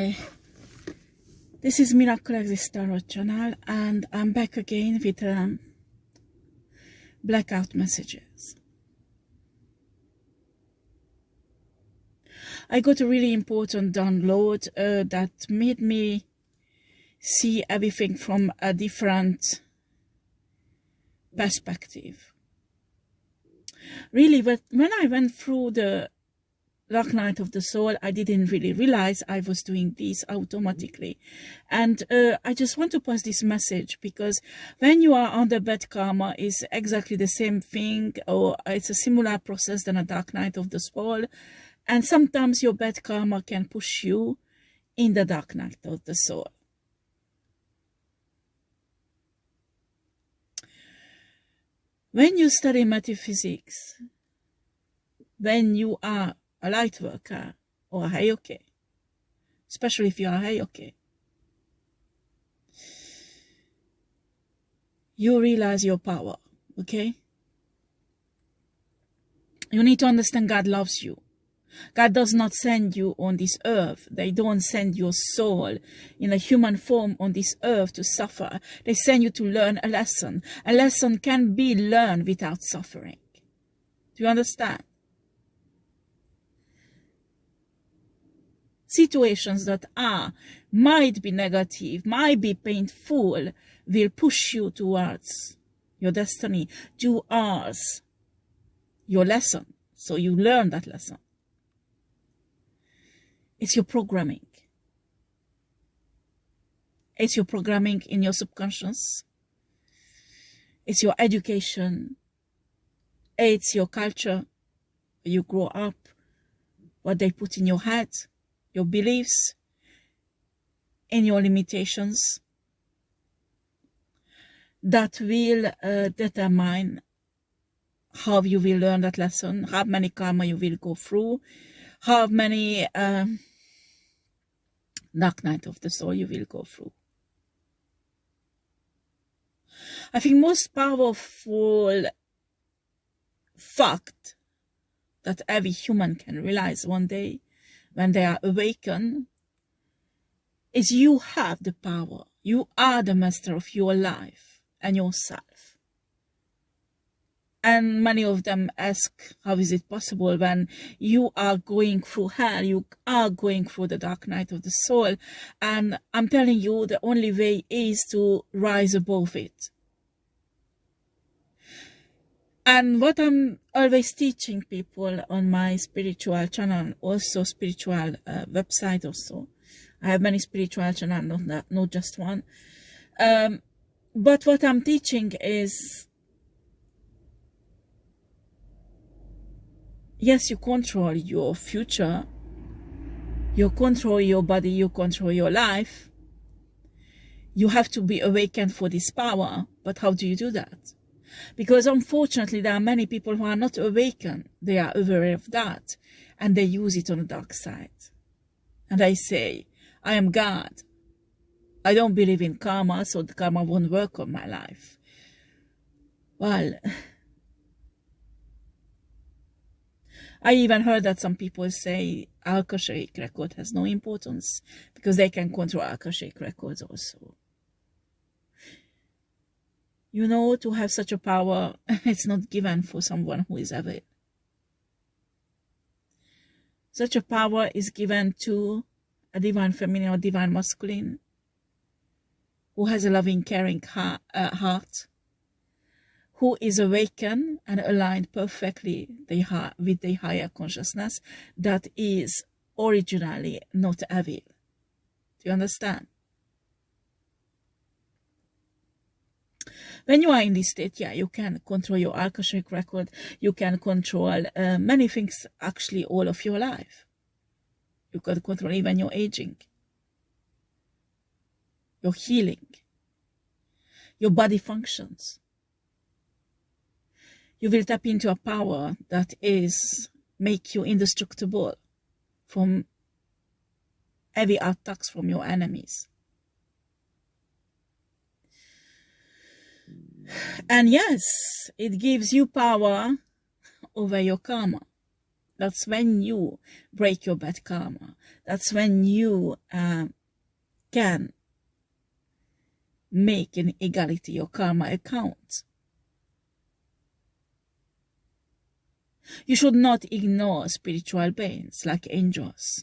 Hi, this is Miraclexistetarot channel, and I'm back again with blackout messages. I got a really important download that made me see everything from a different perspective. Really, but when I went through the Dark Night of the Soul, I didn't really realize I was doing this automatically. And I just want to pass this message, because when you are under bad karma, is exactly the same thing, or it's a similar process than a Dark Night of the Soul. And sometimes your bad karma can push you in the Dark Night of the Soul. When you study metaphysics, when you are a light worker or a heyoke, especially if you are a heyoke, you realize your power, okay? You need to understand God loves you. God does not send you on this earth. They don't send your soul in a human form on this earth to suffer. They send you to learn a lesson. A lesson can be learned without suffering. Do you understand? Situations that might be negative, might be painful, will push you towards your destiny, towards your lesson. So you learn that lesson. It's your programming. It's your programming in your subconscious. It's your education. It's your culture. You grow up, what they put in your head, your beliefs, and your limitations, that will determine how you will learn that lesson, how many karma you will go through, how many Dark Night of the Soul you will go through. I think most powerful fact that every human can realize one day when they are awakened is you have the power. You are the master of your life and yourself. And many of them ask, how is it possible when you are going through hell, you are going through the Dark Night of the Soul? And I'm telling you, the only way is to rise above it. And what I'm always teaching people on my spiritual channel, also spiritual website also. I have many spiritual channels, not just one. But what I'm teaching is, yes, you control your future, you control your body, you control your life. You have to be awakened for this power, but how do you do that? Because unfortunately, there are many people who are not awakened. They are aware of that, and they use it on the dark side. And I say, I am God. I don't believe in karma, so the karma won't work on my life. Well, I even heard that some people say Akashic record has no importance because they can control Akashic records also. You know, to have such a power, it's not given for someone who is evil. Such a power is given to a divine feminine or divine masculine who has a loving, caring heart, who is awakened and aligned perfectly with the higher consciousness that is originally not evil. Do you understand? When you are in this state, yeah, you can control your Akashic record. You can control many things, actually, all of your life. You can control even your aging, your healing, your body functions. You will tap into a power that is make you indestructible from heavy attacks from your enemies. And yes, it gives you power over your karma. That's when you break your bad karma. That's when you can make an equality your karma account. You should not ignore spiritual beings like angels,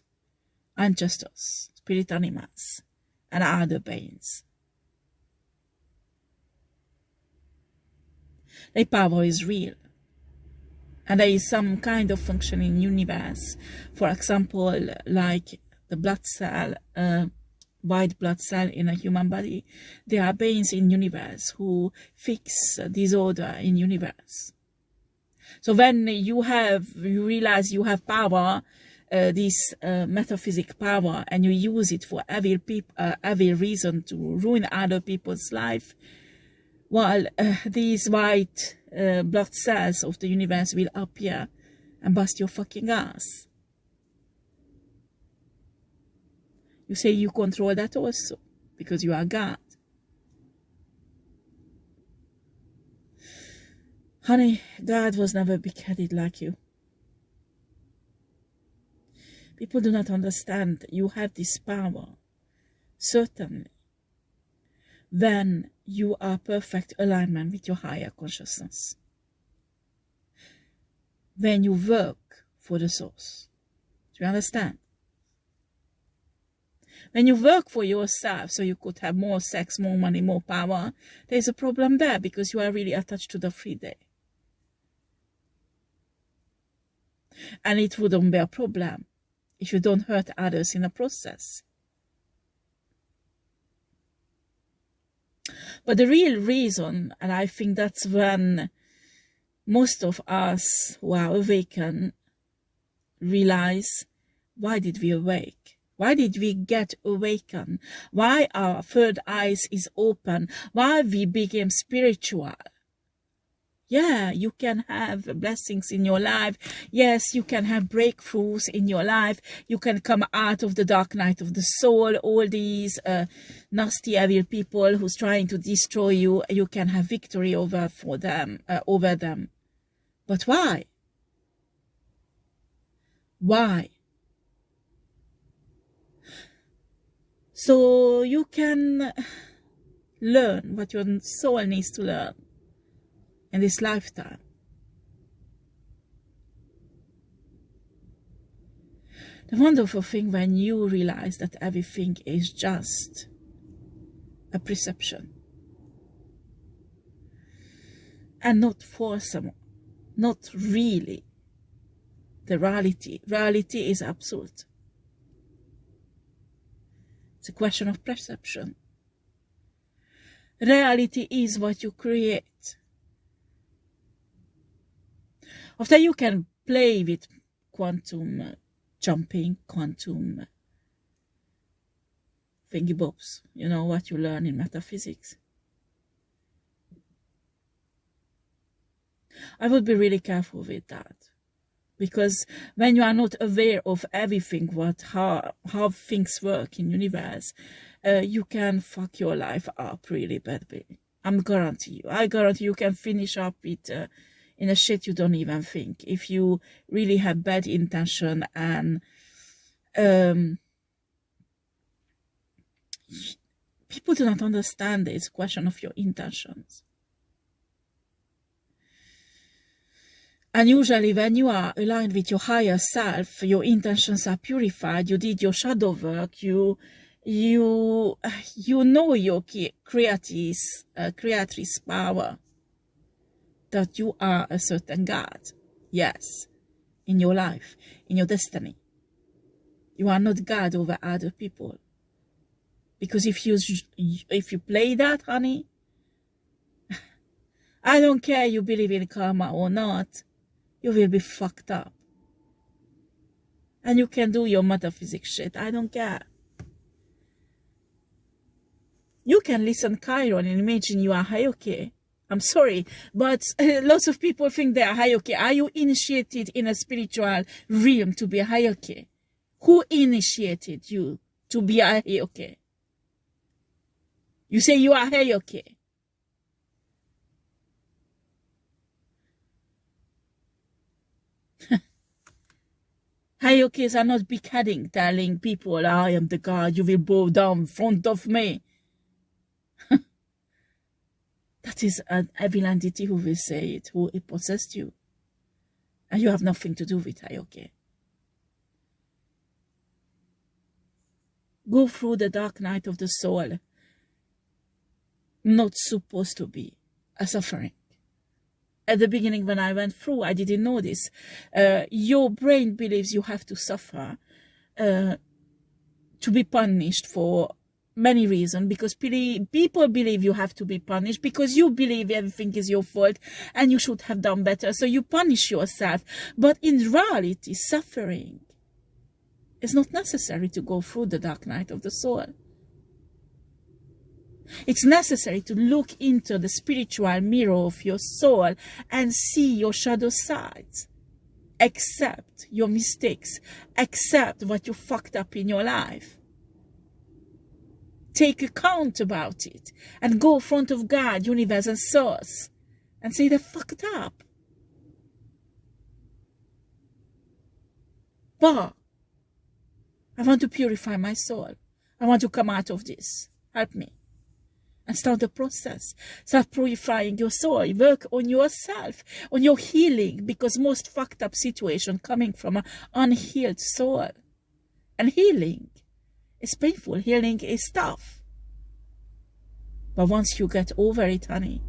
ancestors, spirit animals, and other beings. Their power is real. And there is some kind of function in universe. For example, like the blood cell, white blood cell in a human body. There are beings in universe who fix disorder in universe. So when you realize you have power, this metaphysical power, and you use it for every reason to ruin other people's life, well, these white blood cells of the universe will appear and bust your fucking ass. You say you control that also, because you are God. Honey, God was never big-headed like you. People do not understand you have this power, certainly, when you are perfect alignment with your higher consciousness. When you work for the source. Do you understand? When you work for yourself so you could have more sex, more money, more power, there's a problem there because you are really attached to the free day. And it wouldn't be a problem if you don't hurt others in the process. But the real reason, and I think that's when most of us who are awakened realize, why did we awake? Why did we get awakened? Why our third eyes is open? Why we became spiritual? Yeah, you can have blessings in your life. Yes, you can have breakthroughs in your life. You can come out of the dark night of the soul. All these nasty, evil people who's trying to destroy you, you can have victory over them. But why? Why? So you can learn what your soul needs to learn in this lifetime. The wonderful thing when you realize that everything is just a perception and not for someone, not really the reality. Reality is absolute. It's a question of perception. Reality is what you create. After you can play with quantum jumping, quantum thingy bobs, you know what you learn in metaphysics. I would be really careful with that. Because when you are not aware of everything, how things work in universe, you can fuck your life up really badly. I guarantee you can finish up with in a shit you don't even think. If you really have bad intention and people do not understand it. It's a question of your intentions. And usually when you are aligned with your higher self, your intentions are purified, you did your shadow work, you know your creatrix power, that you are a certain God, yes, in your life, in your destiny. You are not God over other people. Because if you play that, honey, I don't care you believe in karma or not, you will be fucked up. And you can do your metaphysics shit. I don't care. You can listen Chiron and imagine you are Hayoke. I'm sorry, but lots of people think they are Hayoke. Are you initiated in a spiritual realm to be a Hayoke? Who initiated you to be a Hayoke? You say you are Hayoke. Hayokis are not beheading, telling people, I am the God, you will bow down in front of me. That is an evil entity who will say it, who possessed you. And you have nothing to do with Hayoki. Go through the dark night of the soul. Not supposed to be a suffering. At the beginning when I went through, I didn't know this. Your brain believes you have to suffer to be punished for many reasons, because people believe you have to be punished because you believe everything is your fault and you should have done better. So you punish yourself. But in reality, suffering is not necessary to go through the dark night of the soul. It's necessary to look into the spiritual mirror of your soul and see your shadow sides. Accept your mistakes. Accept what you fucked up in your life. Take account about it and go in front of God, universe and source and say they fucked up. But I want to purify my soul. I want to come out of this. Help me. And start the process. Start purifying your soul. Work on yourself, on your healing, because most fucked up situation coming from an unhealed soul. And healing is painful. Healing is tough. But once you get over it, honey,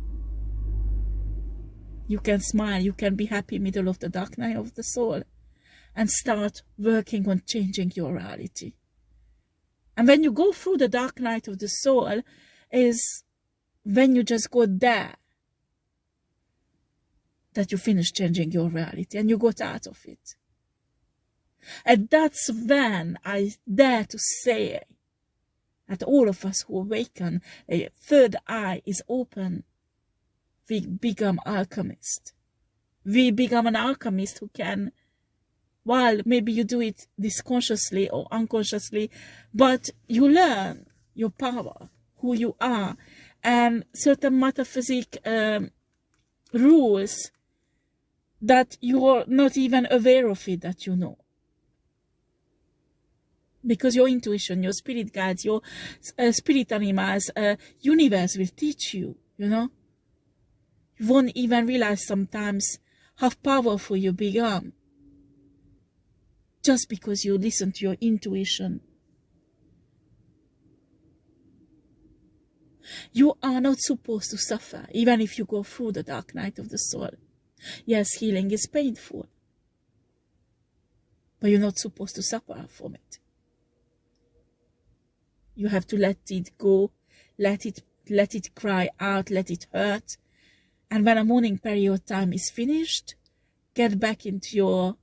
you can smile. You can be happy middle of the dark night of the soul. And start working on changing your reality. And when you go through the dark night of the soul, is when you just go there that you finish changing your reality and you got out of it. And that's when I dare to say that all of us who awaken, a third eye is open. We become alchemists. We become an alchemist who can, while maybe you do it disconsciously or unconsciously, but you learn your power, who you are, and certain metaphysical rules that you are not even aware of it, that you know. Because your intuition, your spirit guides, your spirit animals, universe will teach you, you know. You won't even realize sometimes how powerful you become just because you listen to your intuition. You are not supposed to suffer, even if you go through the dark night of the soul. Yes, healing is painful, but you're not supposed to suffer from it. You have to let it go, let it cry out, let it hurt. And when a mourning period time is finished, get back into your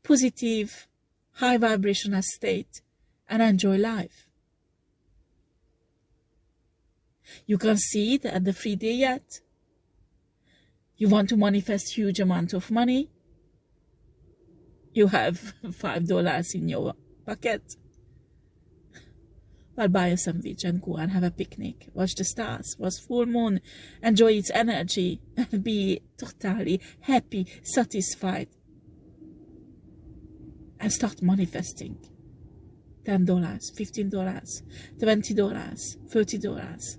positive, high vibrational state and enjoy life. You can't see it at the 3D yet. You want to manifest huge amount of money. You have $5 in your pocket. Well, buy a sandwich and go and have a picnic. Watch the stars, watch full moon, enjoy its energy, and be totally happy, satisfied. And start manifesting. $10, $15, $20, $30,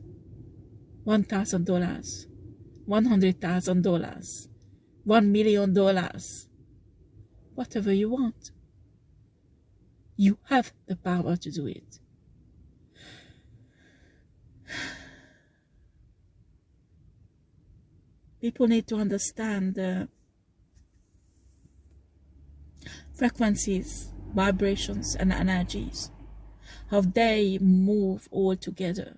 $1,000, $100,000, $1 million, whatever you want. You have the power to do it. People need to understand the frequencies, vibrations, and energies, how they move all together,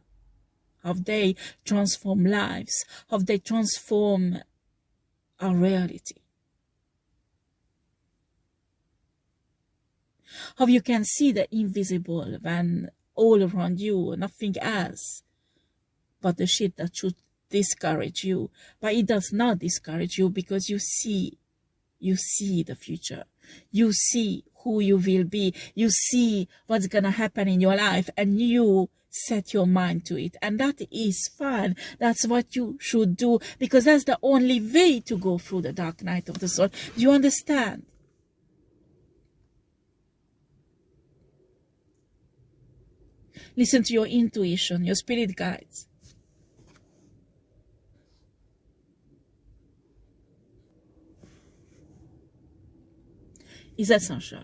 how they transform lives, how they transform our reality. How you can see the invisible when all around you, nothing else but the shit that should discourage you. But it does not discourage you, because you see the future. You see who you will be. You see what's gonna happen in your life, and you set your mind to it. And that is fine. That's what you should do, because that's the only way to go through the dark night of the soul. Do you understand? Listen to your intuition, your spirit guides. It's essential.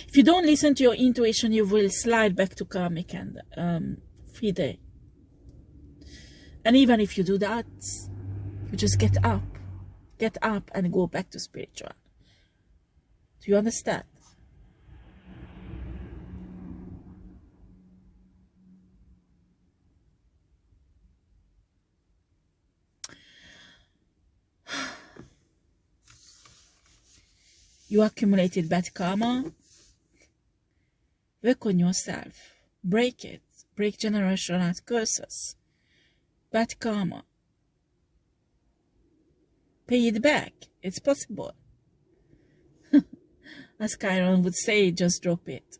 If you don't listen to your intuition, you will slide back to karmic and fide. And even if you do that, you just get up and go back to spiritual. Do you understand? You accumulated bad karma. Work on yourself. Break it. Break generational curses. Bad karma. Pay it back. It's possible. As Chiron would say, just drop it.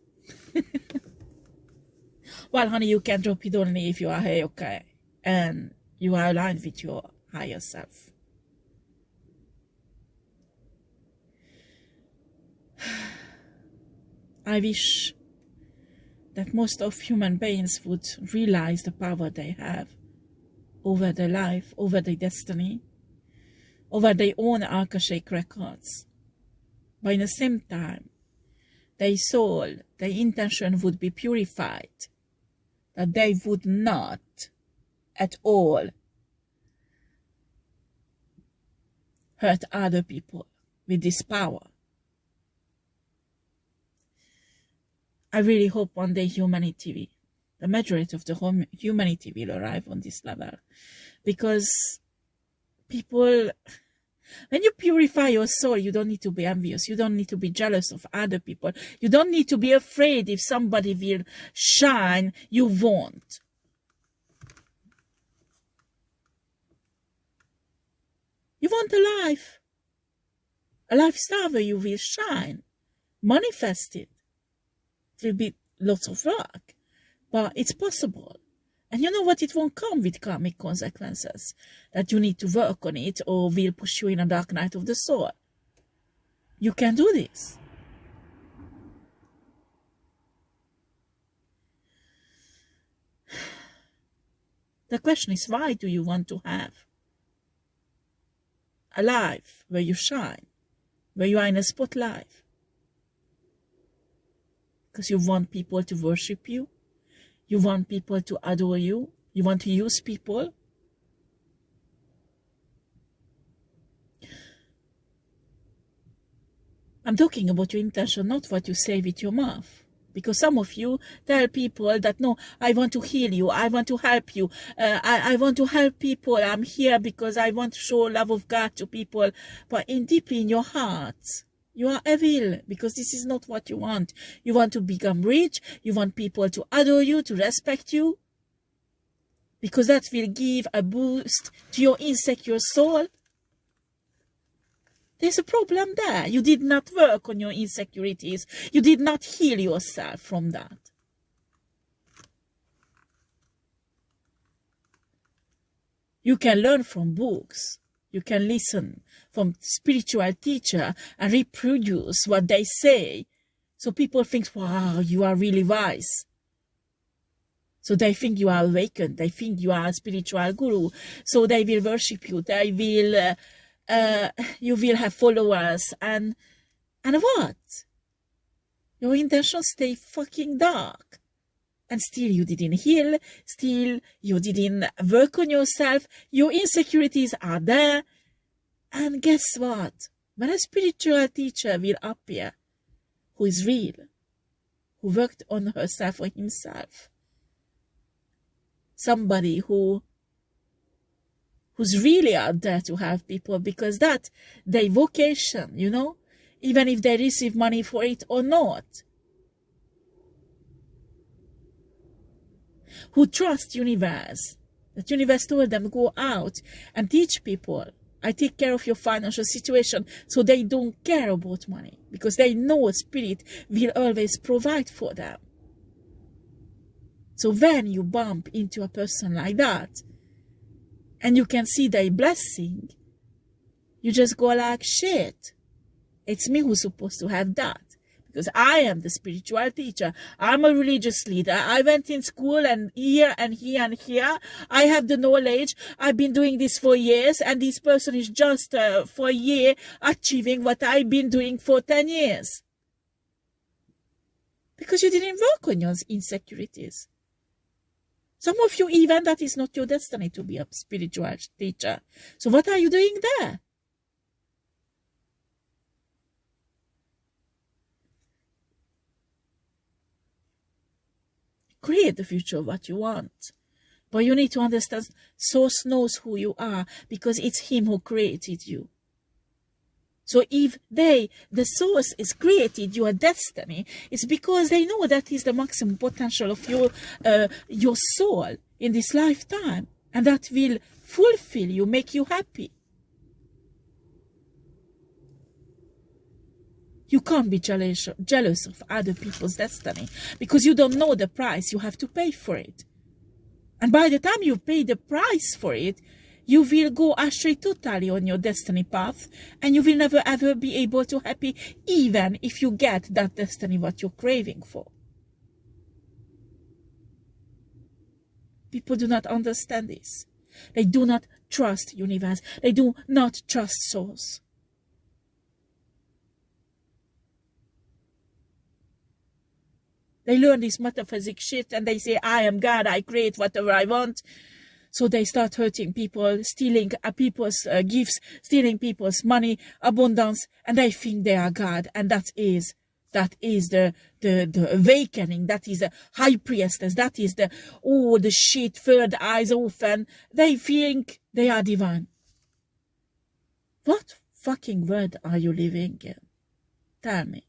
Well, honey, you can drop it only if you are okay and you are aligned with your higher self. I wish that most of human beings would realize the power they have over their life, over their destiny, over their own Akashic records. But in the same time, their soul, their intention would be purified, that they would not at all hurt other people with this power. I really hope one day humanity, the majority of the humanity will arrive on this level. Because people, when you purify your soul, you don't need to be envious. You don't need to be jealous of other people. You don't need to be afraid if somebody will shine, you won't. You want a lifestyle where you will shine, manifest it. It will be lots of work, but it's possible. And you know what? It won't come with karmic consequences, that you need to work on it or will push you in a dark night of the soul. You can do this. The question is, why do you want to have a life where you shine, where you are in a spotlight? Because you want people to worship you. You want people to adore you. You want to use people. I'm talking about your intention, not what you say with your mouth. Because some of you tell people that, no, I want to heal you. I want to help you. I want to help people. I'm here because I want to show love of God to people. But deeply in your heart, you are evil, because this is not what you want. You want to become rich. You want people to adore you, to respect you. Because that will give a boost to your insecure soul. There's a problem there. You did not work on your insecurities. You did not heal yourself from that. You can learn from books. You can listen from spiritual teacher and reproduce what they say. So people think, wow, you are really wise. So they think you are awakened. They think you are a spiritual guru. So they will worship you. They will, you will have followers. And what? Your intentions stay fucking dark. And still you didn't heal, still you didn't work on yourself, your insecurities are there. And guess what? When a spiritual teacher will appear, who is real, who worked on herself or himself, somebody who's really out there to help people, because that's their vocation, you know, even if they receive money for it or not. Who trust universe. That universe told them, go out and teach people. I take care of your financial situation, so they don't care about money, because they know spirit will always provide for them. So when you bump into a person like that, and you can see their blessing, you just go like, shit, it's me who's supposed to have that. because I am the spiritual teacher. I'm a religious leader. I went in school and here and here and here. I have the knowledge. I've been doing this for years, and this person is just for a year achieving what I've been doing for 10 years. Because you didn't work on your insecurities. Some of you, even that is not your destiny to be a spiritual teacher. So what are you doing there? Create the future of what you want. But you need to understand, Source knows who you are because it's Him who created you. So if the Source is created your destiny, it's because they know that is the maximum potential of your soul in this lifetime. And that will fulfill you, make you happy. You can't be jealous of other people's destiny because you don't know the price you have to pay for it. And by the time you pay the price for it, you will go astray totally on your destiny path, and you will never ever be able to be happy, even if you get that destiny what you're craving for. People do not understand this. They do not trust universe. They do not trust Source. They learn this metaphysical shit and they say, I am God, I create whatever I want. So they start hurting people, stealing people's gifts, stealing people's money, abundance, and they think they are God. And that is the awakening, that is the high priestess, that is the shit, third eyes open. They think they are divine. What fucking world are you living in? Tell me.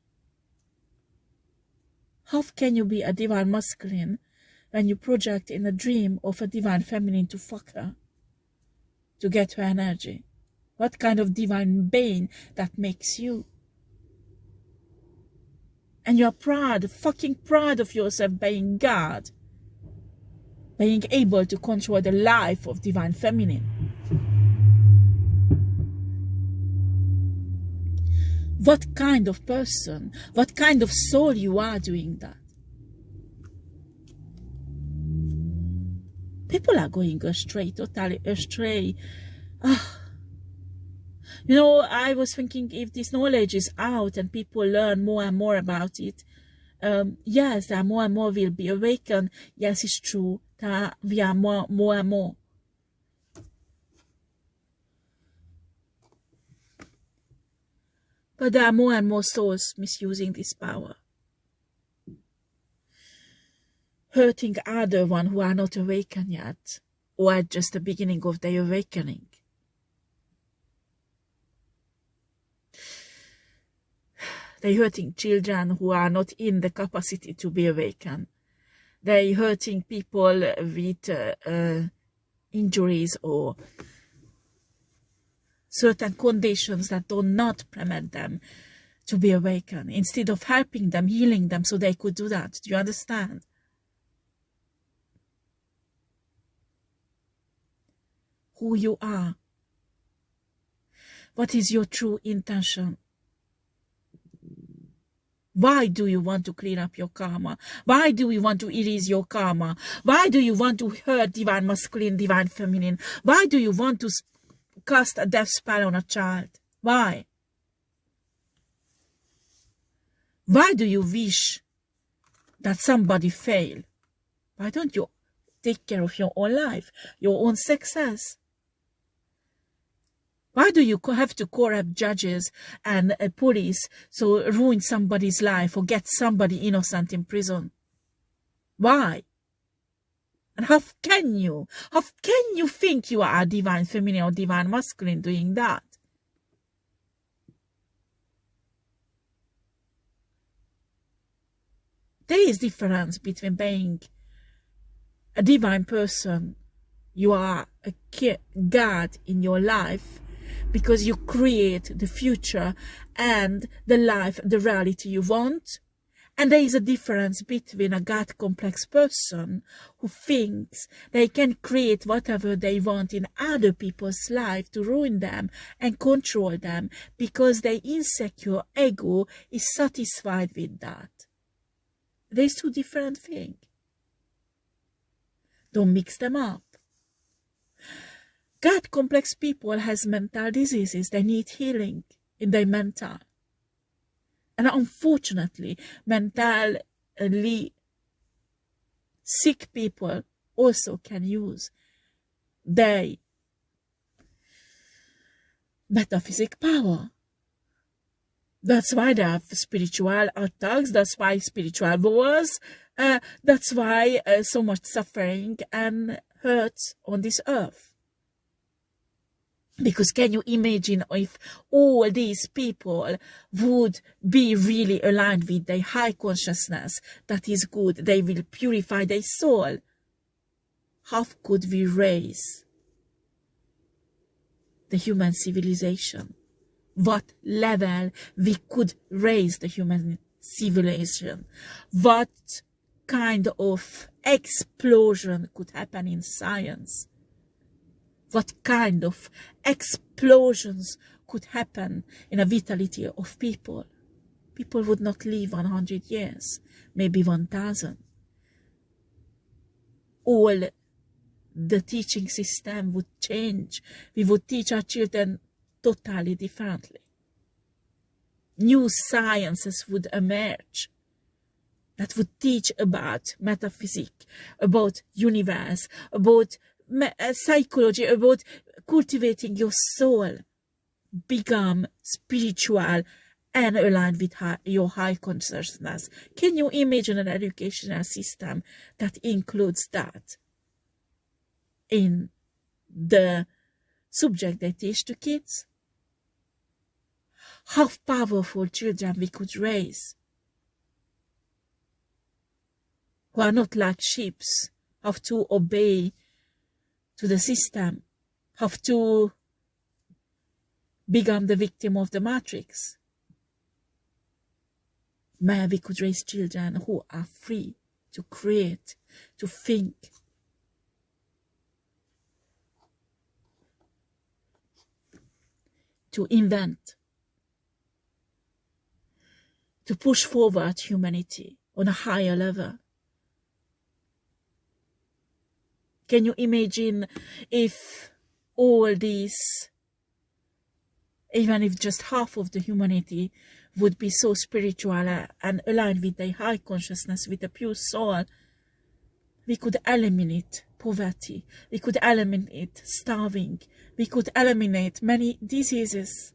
How can you be a divine masculine when you project in a dream of a divine feminine to fuck her, to get her energy? What kind of divine being that makes you? And you're proud, fucking proud of yourself being God, being able to control the life of divine feminine. What kind of person, what kind of soul you are doing that? People are going astray, totally astray. You know, I was thinking if this knowledge is out and people learn more and more about it, yes, there more and more will be awakened. Yes, it's true. We are more and more. But there are more and more souls misusing this power. Hurting other ones who are not awakened yet, or at just the beginning of their awakening. They're hurting children who are not in the capacity to be awakened. They're hurting people with injuries or certain conditions that do not permit them to be awakened, instead of helping them, healing them so they could do that. Do you understand? Who you are. What is your true intention? Why do you want to clean up your karma? Why do you want to erase your karma? Why do you want to hurt divine masculine, divine feminine? Why do you want to cast a death spell on a child? Why? Why do you wish that somebody fail? Why don't you take care of your own life, your own success? Why do you have to corrupt judges and police so ruin somebody's life or get somebody innocent in prison? Why? And how can you think you are a divine feminine or divine masculine doing that? There is difference between being a divine person. You are a God in your life because you create the future and the life, the reality you want. And there is a difference between a God complex person who thinks they can create whatever they want in other people's life to ruin them and control them because their insecure ego is satisfied with that. There's two different things. Don't mix them up. God complex people has mental diseases. They need healing in their mental. And unfortunately, mentally sick people also can use their metaphysical power. That's why they have spiritual attacks. That's why spiritual wars. That's why so much suffering and hurt on this earth. Because can you imagine if all these people would be really aligned with their high consciousness that is good, they will purify their soul. How could we raise the human civilization? What level we could raise the human civilization? What kind of explosion could happen in science? What kind of explosions could happen in a vitality of people? People would not live 100 years, maybe 1,000. All the teaching system would change. We would teach our children totally differently. New sciences would emerge that would teach about metaphysics, about universe, about psychology, about cultivating your soul, become spiritual and aligned with your high consciousness. Can you imagine an educational system that includes that in the subject they teach to kids? How powerful children we could raise, who are not like sheep, have to obey to the system, have to become the victim of the matrix. Maybe we could raise children who are free to create, to think, to invent, to push forward humanity on a higher level. Can you imagine if all these, even if just half of the humanity would be so spiritual and aligned with their high consciousness, with a pure soul, we could eliminate poverty, we could eliminate starving, we could eliminate many diseases.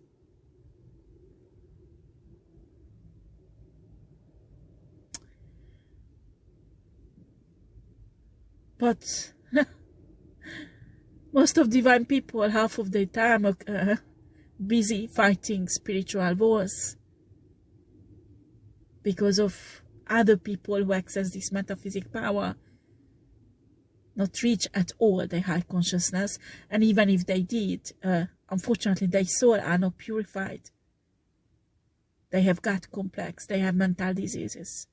But most of divine people, half of their time are busy fighting spiritual wars because of other people who access this metaphysical power, not reach at all their high consciousness, and even if they did, unfortunately their soul are not purified. They have gut complex, they have mental diseases.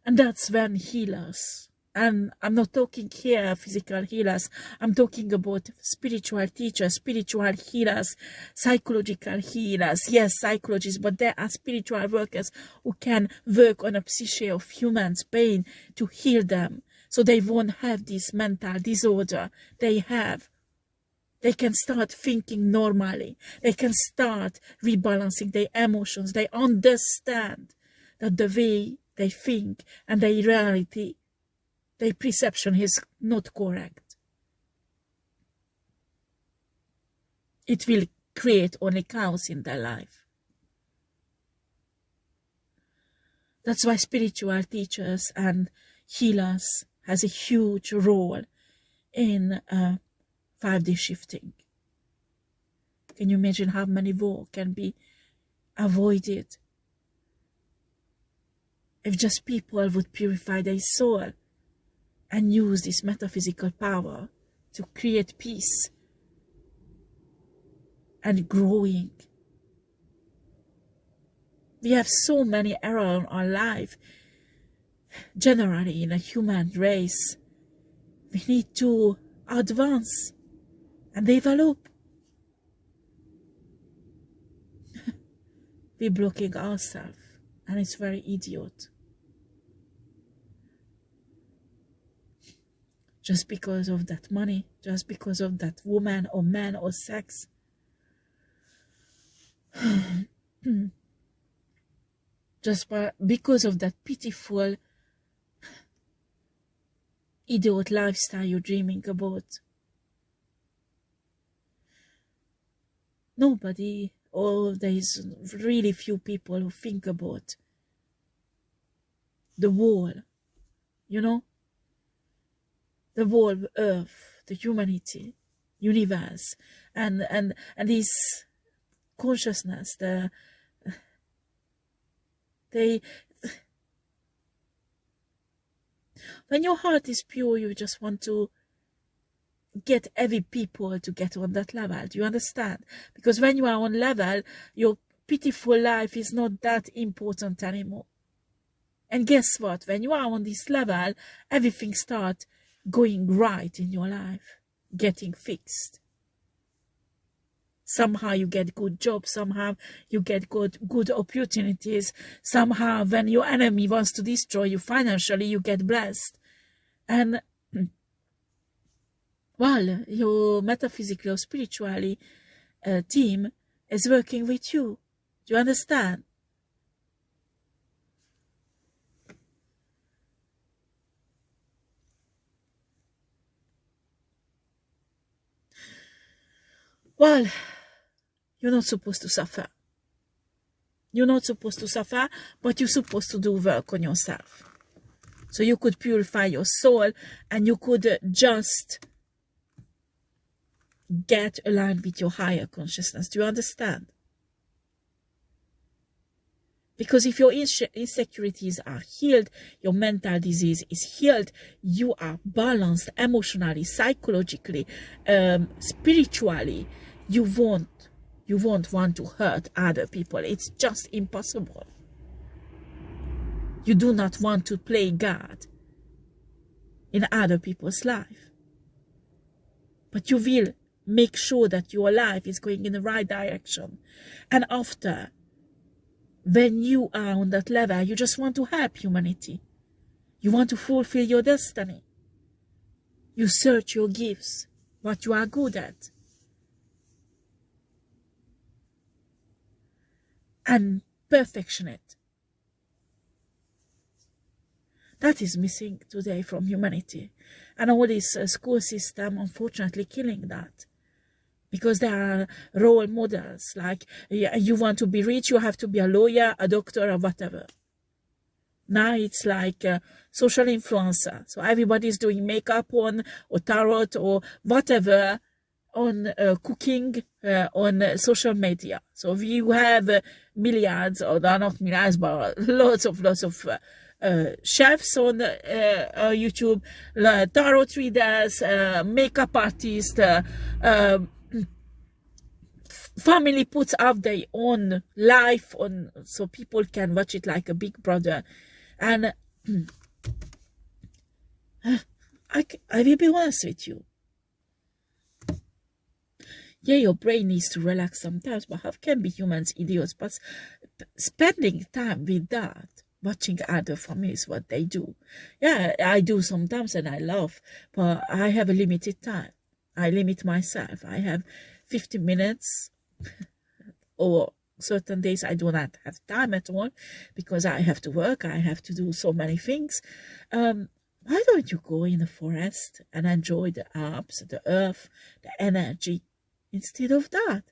And that's when healers, and I'm not talking here physical healers, I'm talking about spiritual teachers, spiritual healers, psychological healers. Yes, psychologists, but there are spiritual workers who can work on a psyche of humans' pain to heal them, so they won't have this mental disorder they have. They can start thinking normally. They can start rebalancing their emotions. They understand that the way they think and their reality, their perception is not correct. It will create only chaos in their life. That's why spiritual teachers and healers has a huge role in 5D shifting. Can you imagine how many wars can be avoided if just people would purify their soul and use this metaphysical power to create peace and growing We have so many errors in our life. Generally, in a human race, we need to advance and develop. We're blocking ourselves, and it's very idiot. Just because of that money, just because of that woman or man or sex. Just because of that pitiful idiot lifestyle you're dreaming about. Nobody, or there's really few people who think about the whole, you know, the whole earth, the humanity, universe, and this consciousness, when your heart is pure, you just want to get every people to get on that level. Do you understand? Because when you are on level, your pitiful life is not that important anymore. And guess what? When you are on this level, everything starts going right in your life, getting fixed. Somehow you get good jobs, somehow you get good opportunities, somehow when your enemy wants to destroy you financially, you get blessed. And, well, your metaphysical or spiritually team is working with you. Do you understand? Well, you're not supposed to suffer. You're not supposed to suffer, but you're supposed to do work on yourself. So you could purify your soul, and you could just get aligned with your higher consciousness. Do you understand? Because if your insecurities are healed, your mental disease is healed, you are balanced emotionally, psychologically, spiritually, you won't want to hurt other people. It's just impossible. You do not want to play God in other people's life. But you will make sure that your life is going in the right direction. And after, when you are on that level, you just want to help humanity. You want to fulfill your destiny. You search your gifts, what you are good at. And perfection it. That is missing today from humanity. And all this school system, unfortunately, killing that. Because there are role models, like you want to be rich, you have to be a lawyer, a doctor, or whatever. Now it's like social influencer. So everybody's doing makeup or tarot or whatever on cooking on social media. So we have milliards, or not milliards, but lots of chefs on YouTube, tarot readers, makeup artists, family puts up their own life on, so people can watch it like a big brother. And I will be honest with you. Yeah, your brain needs to relax sometimes, but how can be humans idiots? But spending time with that, watching other families, what they do. Yeah, I do sometimes and I love, but I have a limited time. I limit myself. I have 50 minutes, or certain days I do not have time at all because I have to work. I have to do so many things. Why don't you go in the forest and enjoy the herbs, the earth, the energy, instead of that?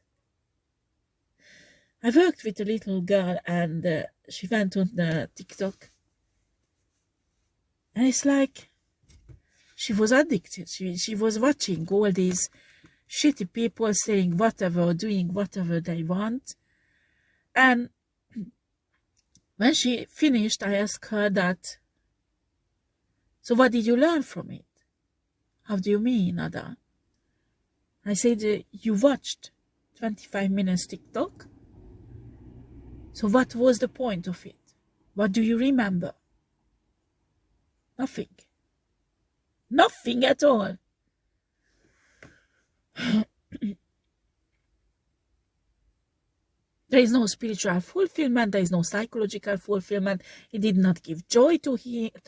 I worked with a little girl, and she went on the Tictoc, and it's like she was addicted. She was watching all these shitty people saying whatever or doing whatever they want. And when she finished, I asked her that, so what did you learn from it? How do you mean, Ada? I said, you watched 25 minutes TikTok. So what was the point of it? What do you remember? Nothing. Nothing at all. There is no spiritual fulfillment. There is no psychological fulfillment. It did not give joy to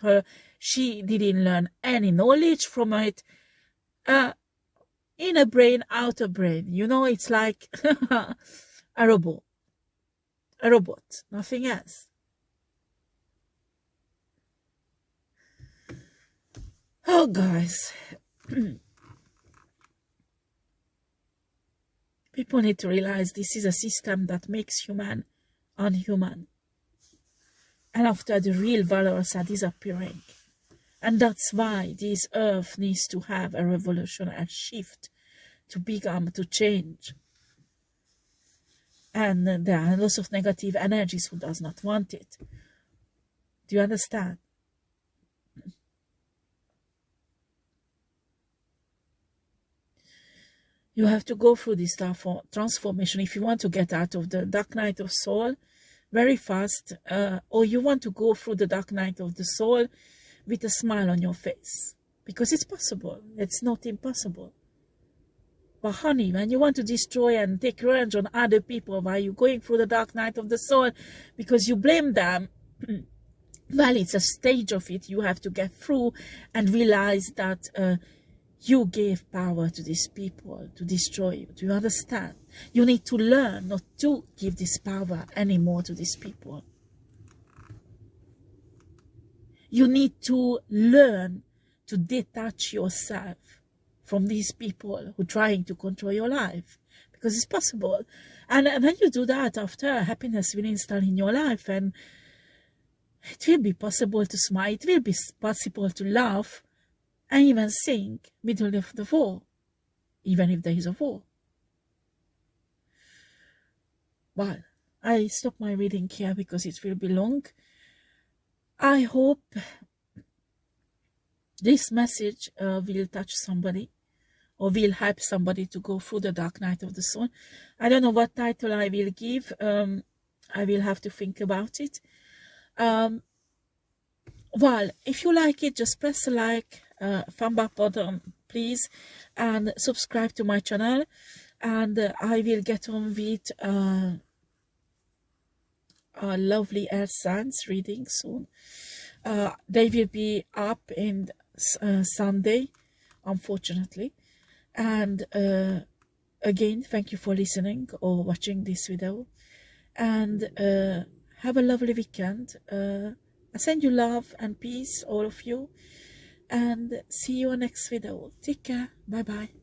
her. She didn't learn any knowledge from it. Inner brain, outer brain. You know, it's like a robot. A robot. Nothing else. Oh, guys. People need to realize this is a system that makes human unhuman. And after the real values are disappearing. And that's why this earth needs to have a revolution, a shift, to become, to change. And there are lots of negative energies who does not want it. Do you understand? You have to go through this transformation if you want to get out of the dark night of soul very fast, or you want to go through the dark night of the soul with a smile on your face. Because it's possible. It's not impossible. But honey, when you want to destroy and take revenge on other people while you're going through the dark night of the soul because you blame them, well, it's a stage of it you have to get through and realize that you gave power to these people to destroy you. Do you understand? You need to learn not to give this power anymore to these people. You need to learn to detach yourself from these people who are trying to control your life. Because it's possible. And when you do that, after, happiness will install in your life. And it will be possible to smile. It will be possible to laugh. And even sing middle of the war, even if there is a war. Well, I stop my reading here because it will be long. I hope this message will touch somebody or will help somebody to go through the dark night of the soul. I don't know what title I will give. I will have to think about it. Well, if you like it, just press a like, thumb up button, please, and subscribe to my channel. And I will get on with a lovely air signs reading soon. They will be up in Sunday, unfortunately. And again, thank you for listening or watching this video. And have a lovely weekend. I send you love and peace, all of you. And see you on next video. Take care. Bye-bye.